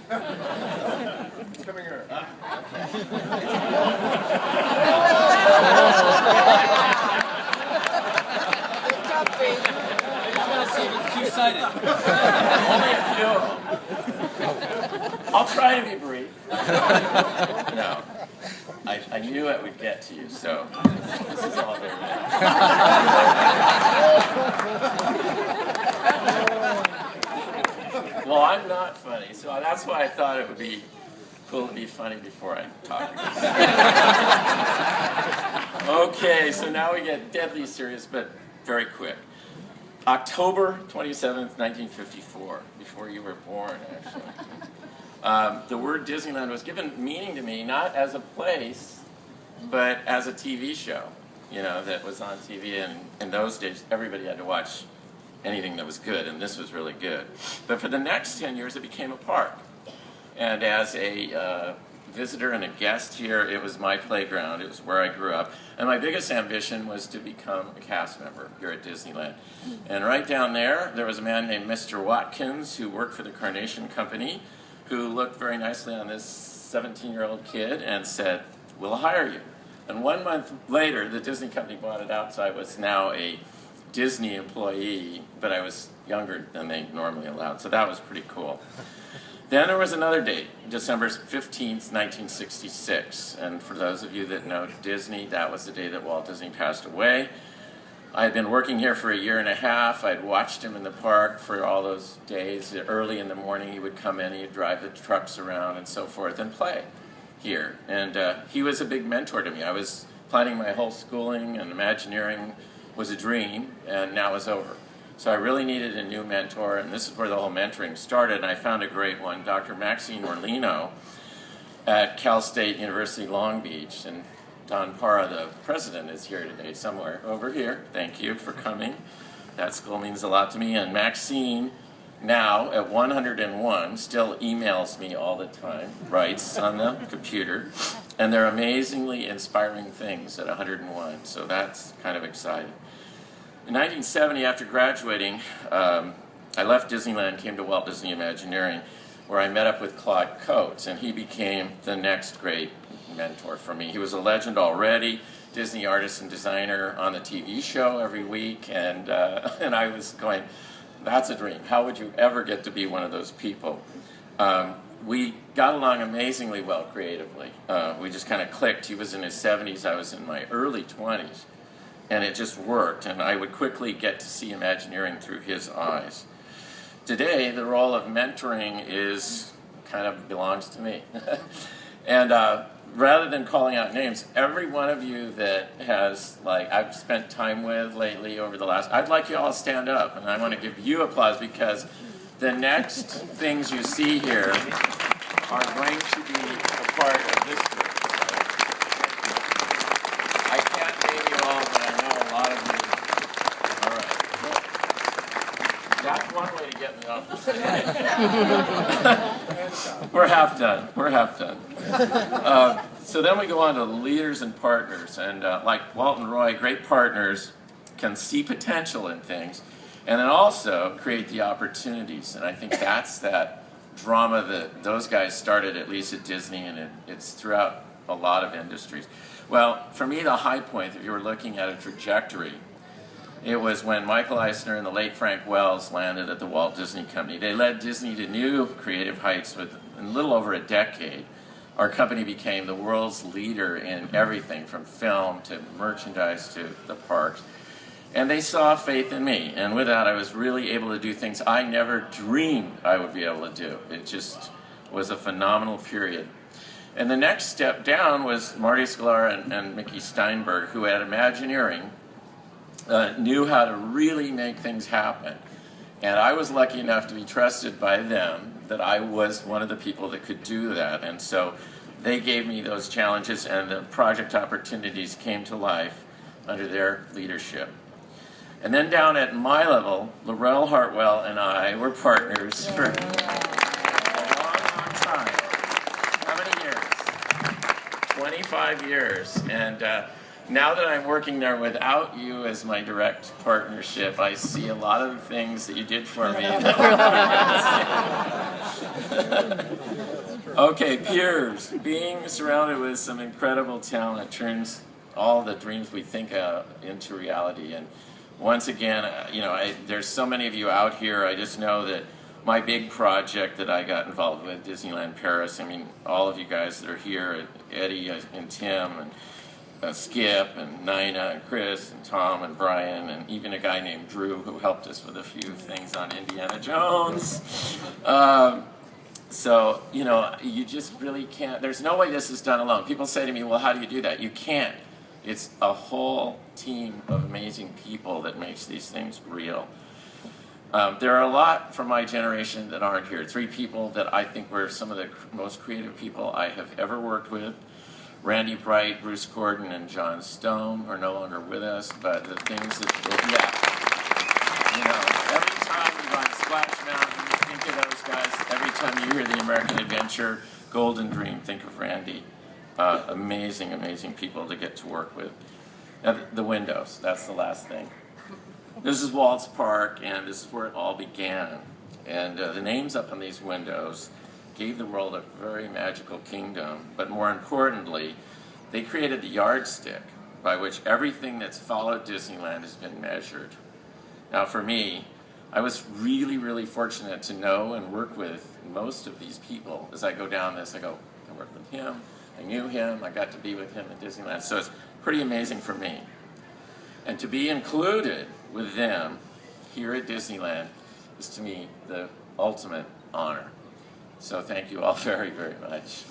It's coming here. I just want to see if it's two-sided. Only a few. I'll try to be brief. No. I knew it would get to you, so this is all there is. Well, I'm not funny, so that's why I thought it would be cool to be funny before I talk. Okay, so now we get deadly serious, but very quick. October 27th, 1954, before you were born, actually. The word Disneyland was given meaning to me, not as a place, but as a TV show, you know, that was on TV. And in those days, everybody had to watch anything that was good, and this was really good. But for the next 10 years, it became a park. And as a visitor and a guest here, it was my playground. It was where I grew up. And my biggest ambition was to become a cast member here at Disneyland. And right down there, there was a man named Mr. Watkins who worked for the Carnation Company, who looked very nicely on this 17-year-old kid and said, "We'll hire you." And 1 month later, the Disney company bought it out, so I was now a Disney employee, but I was younger than they normally allowed, so that was pretty cool. Then there was another date, December 15th, 1966, and for those of you that know Disney, that was the day that Walt Disney passed away. I had been working here for a year and a half. I'd watched him in the park for all those days. Early in the morning, he would come in, he'd drive the trucks around and so forth and play here. And he was a big mentor to me. I was planning my whole schooling, and Imagineering was a dream, and now it's over. So I really needed a new mentor, and this is where the whole mentoring started. And I found a great one, Dr. Maxine Orlino at Cal State University Long Beach. And Don Parra, the president, is here today somewhere over here. Thank you for coming. That school means a lot to me. And Maxine, now at 101, still emails me all the time, writes on the computer. And they're amazingly inspiring things at 101, so that's kind of exciting. In 1970, after graduating, I left Disneyland, came to Walt Disney Imagineering, where I met up with Claude Coates, and he became the next great mentor for me. He was a legend already, Disney artist and designer on the TV show every week, and I was going, that's a dream. How would you ever get to be one of those people? We got along amazingly well creatively. We just kind of clicked. He was in his 70s, I was in my early 20s, and it just worked, and I would quickly get to see Imagineering through his eyes. Today, the role of mentoring kind of belongs to me. And rather than calling out names, every one of you that has, I've spent time with lately over the last, I'd like you all to stand up, and I want to give you applause, because the next things you see here are going to be a part of this group. I can't name you all, but I know a lot of you. All right. That's one way to get me off the stage. We're half done. We're half done. So then we go on to leaders and partners. And like Walt and Roy, great partners can see potential in things and then also create the opportunities. And I think that's that drama that those guys started, at least at Disney, and it's throughout a lot of industries. Well, for me, the high point, if you were looking at a trajectory, it was when Michael Eisner and the late Frank Wells landed at the Walt Disney Company. They led Disney to new creative heights in a little over a decade. Our company became the world's leader in everything from film to merchandise to the parks. And they saw faith in me, and with that I was really able to do things I never dreamed I would be able to do. It just was a phenomenal period. And the next step down was Marty Sklar and Mickey Steinberg, who at Imagineering knew how to really make things happen. And I was lucky enough to be trusted by them that I was one of the people that could do that. And so they gave me those challenges, and the project opportunities came to life under their leadership. And then down at my level, Laurel Hartwell and I were partners for a long, long time. How many years? 25 years. And now that I'm working there without you as my direct partnership, I see a lot of the things that you did for me. Okay, peers. Being surrounded with some incredible talent turns all the dreams we think into reality. And once again, there's so many of you out here. I just know that my big project that I got involved with, Disneyland Paris, I mean, all of you guys that are here, Eddie and Tim and Skip and Nina and Chris and Tom and Brian and even a guy named Drew who helped us with a few things on Indiana Jones. So, you just really can't, there's no way this is done alone. People say to me, well, how do you do that? You can't. It's a whole team of amazing people that makes these things real. There are a lot from my generation that aren't here. 3 people that I think were some of the most creative people I have ever worked with. Randy Bright, Bruce Gordon, and John Stone are no longer with us, but the things that, every time you're on Splash Mountain, you think of those guys. Every time you hear the American Adventure, Golden Dream, think of Randy. Amazing, amazing people to get to work with. Now, the windows, that's the last thing. This is Waltz Park, and this is where it all began. And the names up on these windows gave the world a very magical kingdom, but more importantly, they created the yardstick by which everything that's followed Disneyland has been measured. Now for me, I was really, really fortunate to know and work with most of these people. As I go down this, I worked with him, I knew him, I got to be with him at Disneyland, so it's pretty amazing for me. And to be included with them here at Disneyland is to me the ultimate honor. So thank you all very, very much.